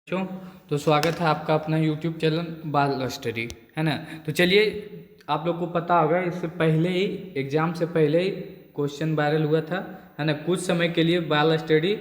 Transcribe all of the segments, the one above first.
बच्चों, तो स्वागत है आपका अपना यूट्यूब चैनल बाल स्टडी, है ना। तो चलिए, आप लोग को पता होगा इससे पहले ही एग्ज़ाम से पहले ही क्वेश्चन वायरल हुआ था, है ना। कुछ समय के लिए बाल स्टडी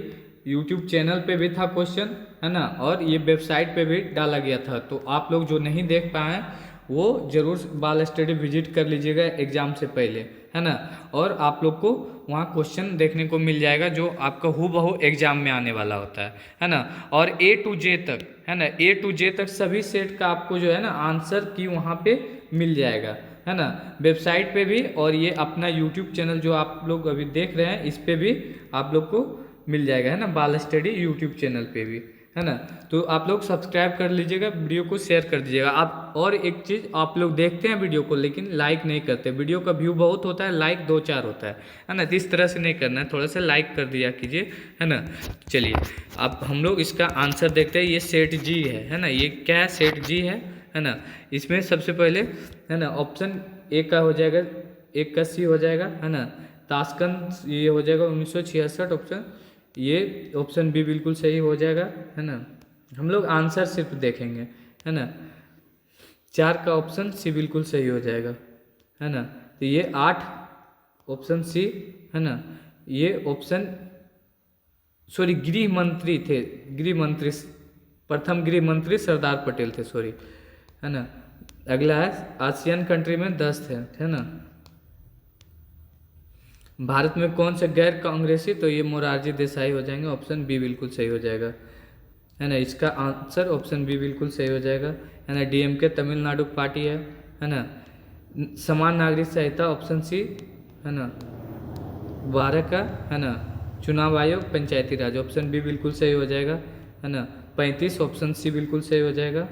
यूट्यूब चैनल पे भी था क्वेश्चन, है ना, और ये वेबसाइट पे भी डाला गया था। तो आप लोग जो नहीं देख पाए वो ज़रूर बाल स्टडी विजिट कर लीजिएगा एग्ज़ाम से पहले, है ना। और आप लोग को वहाँ क्वेश्चन देखने को मिल जाएगा जो आपका हूबहू एग्जाम में आने वाला होता है ना। और ए टू जे तक, है ना, ए टू जे तक सभी सेट का आपको जो है ना आंसर की वहाँ पे मिल जाएगा, है ना, वेबसाइट पे भी। और ये अपना यूट्यूब चैनल जो आप लोग अभी देख रहे हैं इस पे भी आप लोग को मिल जाएगा, है ना, बाल स्टडी यूट्यूब चैनल पे भी, है ना। तो आप लोग सब्सक्राइब कर लीजिएगा, वीडियो को शेयर कर दीजिएगा आप। और एक चीज़, आप लोग देखते हैं वीडियो को लेकिन लाइक नहीं करते। वीडियो का व्यू बहुत होता है, लाइक 2-4 होता है ना। तो इस तरह से नहीं करना है, थोड़ा सा लाइक कर दिया कीजिए, है ना। चलिए अब हम लोग इसका आंसर देखते हैं। ये सेट जी है ना। ये क्या है? सेट जी है ना। इसमें सबसे पहले, है ना, ऑप्शन ए का हो जाएगा, एक का सी हो जाएगा, है ना। ताशकंद ये हो जाएगा 1966 ऑप्शन। ये ऑप्शन बी बिल्कुल सही हो जाएगा, है ना। हम लोग आंसर सिर्फ देखेंगे, है ना। 4 का ऑप्शन सी बिल्कुल सही हो जाएगा, है ना। तो ये 8 ऑप्शन सी, है ना। ये ऑप्शन, सॉरी, गृह मंत्री थे, गृह मंत्री, प्रथम गृह मंत्री सरदार पटेल थे, सॉरी, है ना। अगला है आसियान कंट्री में 10 थे, है ना। भारत में कौन से गैर कांग्रेसी? तो ये मोरारजी देसाई हो जाएंगे, ऑप्शन बी बिल्कुल सही हो जाएगा, है ना। इसका आंसर ऑप्शन बी बिल्कुल सही हो जाएगा, है ना। डीएमके तमिलनाडु पार्टी है ना। समान नागरिक संहिता ऑप्शन सी, है ना। 12 का, है ना। चुनाव आयोग पंचायती राज ऑप्शन बी बिल्कुल सही हो जाएगा, है ना। 35 ऑप्शन सी बिल्कुल सही हो जाएगा,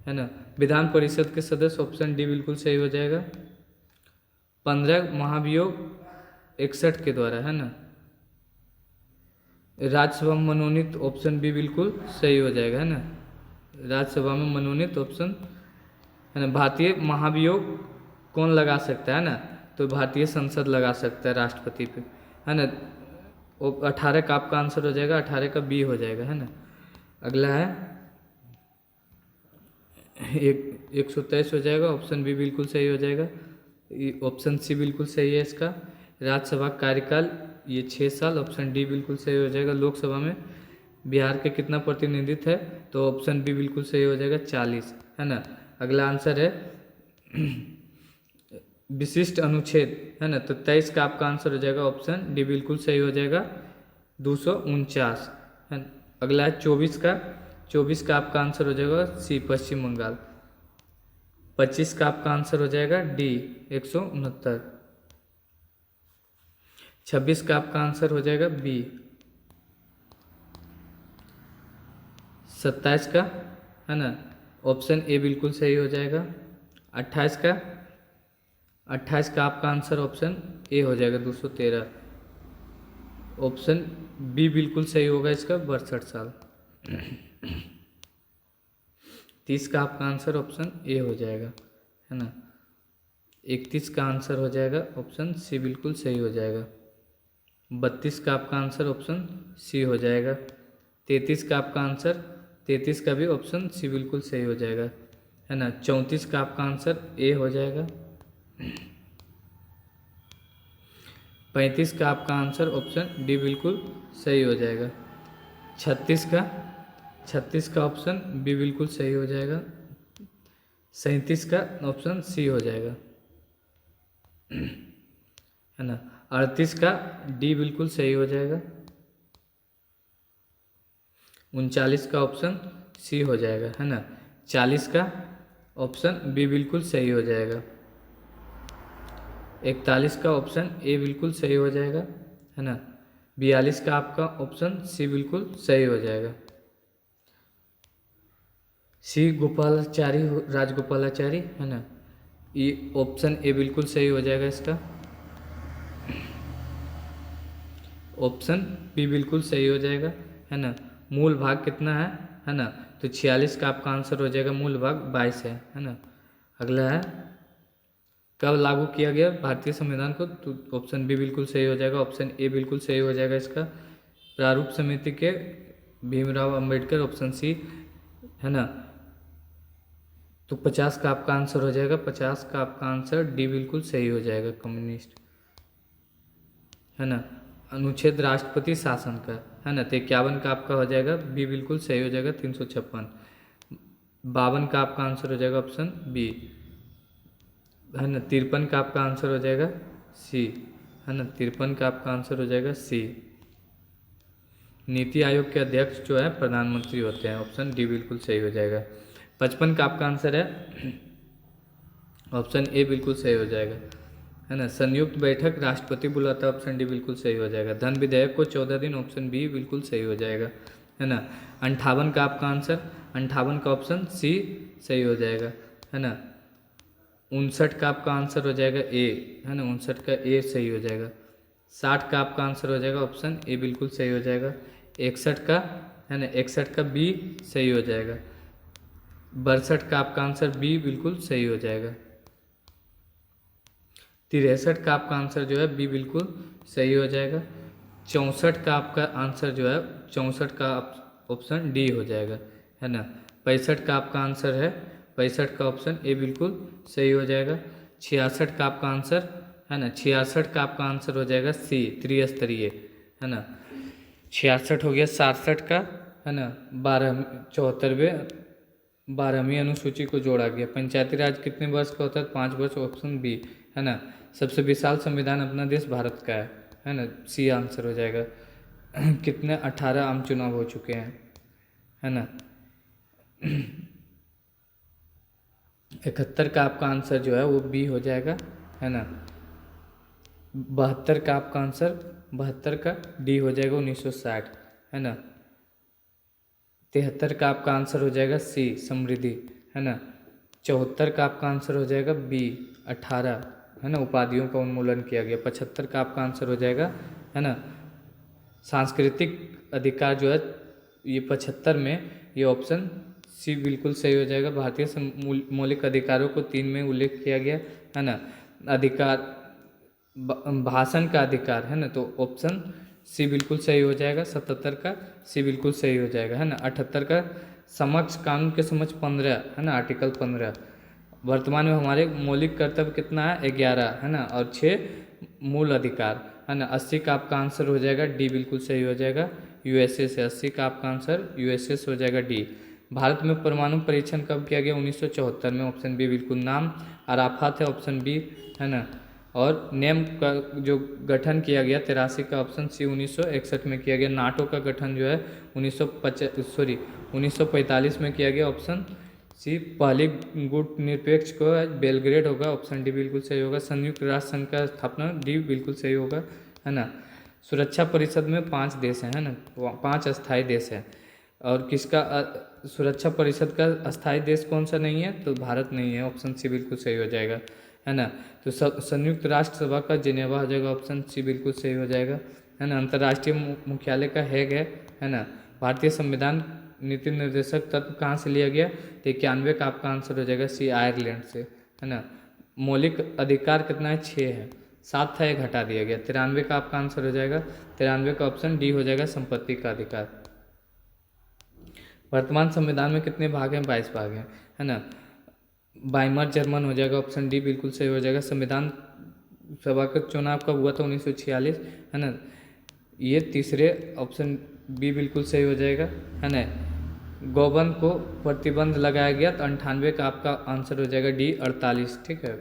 है ना। विधान परिषद के सदस्य ऑप्शन डी बिल्कुल सही हो जाएगा। 15 महाभियोग 61 के द्वारा, है ना। राज्यसभा में मनोनीत ऑप्शन बी बिल्कुल सही हो जाएगा, है ना। राज्यसभा में मनोनीत ऑप्शन, है ना। भारतीय महाभियोग कौन लगा सकता है ना? तो भारतीय संसद लगा सकता है राष्ट्रपति पे, है ना। 18 का आपका आंसर हो जाएगा, 18 का बी हो जाएगा, है ना। अगला है 123 हो जाएगा, ऑप्शन बी बिल्कुल सही हो जाएगा। ऑप्शन सी बिल्कुल सही है इसका। राज्यसभा कार्यकाल ये 6 साल, ऑप्शन डी बिल्कुल सही हो जाएगा। लोकसभा में बिहार के कितना प्रतिनिधित्व है? तो ऑप्शन बी बिल्कुल सही हो जाएगा, 40, है ना। अगला आंसर है विशिष्ट अनुच्छेद, है ना। तो 23 का आपका आंसर हो जाएगा, ऑप्शन डी बिल्कुल सही हो जाएगा, 249, है। अगला है 24 का आपका आंसर हो जाएगा सी, पश्चिम बंगाल। 25 का आपका आंसर हो जाएगा डी, 169। 26 का आपका आंसर हो जाएगा बी। 27 का, है ना, ऑप्शन ए बिल्कुल सही हो जाएगा। 28 का, 28 का आपका आंसर ऑप्शन ए हो जाएगा, 213। ऑप्शन बी बिल्कुल सही होगा इसका, 62 साल। 30 का आपका आंसर ऑप्शन ए हो जाएगा, है ना। 31 का आंसर हो जाएगा ऑप्शन सी बिल्कुल सही हो जाएगा। 32 का आपका आंसर ऑप्शन सी हो जाएगा। 33 का आपका आंसर, 33 का भी ऑप्शन सी बिल्कुल सही हो जाएगा, है ना। 34 का आपका आंसर ए हो जाएगा। 35 का आपका आंसर ऑप्शन डी बिल्कुल सही हो जाएगा। 36 का ऑप्शन बी बिल्कुल सही हो जाएगा। 37 का ऑप्शन सी हो जाएगा, है ना। 38 का डी बिल्कुल सही हो जाएगा। 39 का ऑप्शन सी हो जाएगा, है ना। 40 का ऑप्शन बी बिल्कुल सही हो जाएगा। 41 का ऑप्शन ए बिल्कुल सही हो जाएगा, है ना। 42 का आपका ऑप्शन सी बिल्कुल सही हो जाएगा। सी गोपालाचारी, राजगोपालाचारी, है ना। ये ऑप्शन ए बिल्कुल सही हो जाएगा इसका। ऑप्शन बी बिल्कुल सही हो जाएगा, है ना। मूल भाग कितना है ना। तो 46 का आपका आंसर हो जाएगा, मूल भाग 22 है ना। अगला है कब लागू किया गया भारतीय संविधान को? तो ऑप्शन बी बिल्कुल सही हो जाएगा, ऑप्शन ए बिल्कुल सही हो जाएगा इसका। प्रारूप समिति के भीमराव अंबेडकर, ऑप्शन सी। है ना। तो 50 का आपका आंसर हो जाएगा, 50 का आपका आंसर डी बिल्कुल सही हो जाएगा, कम्युनिस्ट, है ना। अनुच्छेद राष्ट्रपति शासन का, है ना, तो 51 का आपका हो जाएगा बी बिल्कुल सही हो जाएगा, 356। 52 का आपका आंसर हो जाएगा ऑप्शन बी, है ना। 53 का आपका आंसर हो जाएगा सी, है ना, 53 का आपका आंसर हो जाएगा सी। नीति आयोग के अध्यक्ष जो है प्रधानमंत्री होते हैं, ऑप्शन डी बिल्कुल सही हो जाएगा। 55 का आपका आंसर है ऑप्शन ए बिल्कुल सही हो जाएगा, है ना। संयुक्त बैठक राष्ट्रपति बुलाता है, ऑप्शन डी बिल्कुल सही हो जाएगा। धन विधेयक को 14 दिन, ऑप्शन बी बिल्कुल सही हो जाएगा, है ना। 58 का आपका आंसर, 58 का ऑप्शन सी सही हो जाएगा, है ना। 59 का आपका आंसर हो जाएगा ए, है ना, 59 का ए सही हो जाएगा। 60 का आपका आंसर हो जाएगा ऑप्शन ए बिल्कुल सही हो जाएगा। 61 का, है ना, 61 का बी सही हो जाएगा। 62 का आपका आंसर बी बिल्कुल सही हो जाएगा। 63 का आपका आंसर जो है बी बिल्कुल सही हो जाएगा। 64 का आपका आंसर जो है, 64 का ऑप्शन डी हो जाएगा, है ना। 65 का आपका आंसर है, 65 का ऑप्शन ए बिल्कुल सही हो जाएगा। 66 का आपका आंसर, है ना, 66 का आपका आंसर हो जाएगा सी, त्रिस्तरीय, है ना। 66 हो गया। 67 का, है ना, 12वीं अनुसूची को जोड़ा गया। पंचायती राज कितने वर्ष का होता है? 5 वर्ष, ऑप्शन बी, है ना। सबसे विशाल संविधान अपना देश भारत का है ना, सी आंसर हो जाएगा। कितने 18 आम चुनाव हो चुके हैं, है ना। 71 का आपका आंसर जो है वो बी हो जाएगा, है ना। 72 का आपका आंसर, 72 का डी हो जाएगा, 1960, है ना। 73 का आपका आंसर हो जाएगा सी, समृद्धि, है ना। 74 का आपका आंसर हो जाएगा बी, 18, है ना, उपाधियों का उन्मूलन किया गया। 75 का आपका आंसर हो जाएगा, है ना, सांस्कृतिक अधिकार जो है, ये 75 में ये ऑप्शन सी बिल्कुल सही हो जाएगा। भारतीय मौलिक अधिकारों को 3 में उल्लेख किया गया, है ना। अधिकार, भाषण का अधिकार, है ना, तो ऑप्शन सी बिल्कुल सही हो जाएगा। 77 का सी बिल्कुल सही हो जाएगा, है ना। 78 का समक्ष कानून के समक्ष 15, है ना, आर्टिकल 15। वर्तमान में हमारे मौलिक कर्तव्य कितना है? 11, है ना, और 6 मूल अधिकार, है ना। 80 का आपका आंसर हो जाएगा डी बिल्कुल सही हो जाएगा, यूएसए से। 80 का आपका आंसर यूएसए से हो जाएगा, डी। भारत में परमाणु परीक्षण कब किया गया? 1974 में, ऑप्शन बी बिल्कुल। नाम अराफात है, ऑप्शन बी, है ना। और नेम का जो गठन किया गया 83 का, ऑप्शन सी, 1961 में किया गया। नाटो का गठन जो है 1945 में किया गया, ऑप्शन सी। पहली गुट निरपेक्ष को बेलग्रेड होगा, ऑप्शन डी बिल्कुल सही होगा। संयुक्त राष्ट्र संघ का स्थापना, डी बिल्कुल सही होगा, है ना। सुरक्षा परिषद में 5 देश हैं, है ना, 5 अस्थायी देश हैं। और किसका सुरक्षा परिषद का अस्थायी देश कौन सा नहीं है? तो भारत नहीं है, ऑप्शन सी बिल्कुल सही हो जाएगा, है ना। तो संयुक्त राष्ट्र सभा का जिनेवा हो जाएगा, ऑप्शन सी बिल्कुल सही हो जाएगा, है ना। अंतर्राष्ट्रीय मुख्यालय का हैग है ना। भारतीय संविधान नीति निर्देशक तत्व कहाँ से लिया गया? तो 91 का आपका आंसर हो जाएगा सी, आयरलैंड से, है ना। मौलिक अधिकार कितना है? 6 है, 7 था, ये घटा दिया गया। 93 का आपका आंसर हो जाएगा, 93 का ऑप्शन डी हो जाएगा, संपत्ति का अधिकार। वर्तमान संविधान में कितने भाग हैं? 22 भाग हैं, है ना। वाइमर जर्मन हो जाएगा, ऑप्शन डी बिल्कुल सही हो जाएगा। संविधान सभा का चुनाव कब हुआ था? 1946, है ना। ये तीसरे, ऑप्शन बी बिल्कुल सही हो जाएगा, है ना। गौवंश को प्रतिबंध लगाया गया, तो 98 का आपका आंसर हो जाएगा डी, 48, ठीक है।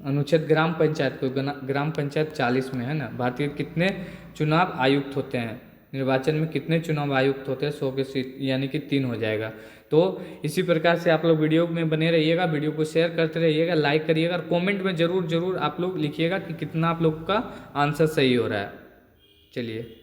अनुच्छेद ग्राम पंचायत को, ग्राम पंचायत 40 में, है ना। भारतीय कितने चुनाव आयुक्त होते हैं? निर्वाचन में कितने चुनाव आयुक्त होते हैं? 100 के सीट, यानी कि 3 हो जाएगा। तो इसी प्रकार से आप लोग वीडियो में बने रहिएगा, वीडियो को शेयर करते रहिएगा, लाइक करिएगा, और कमेंट में जरूर आप लोग लिखिएगा कि कितना आप लोग का आंसर सही हो रहा है। चलिए।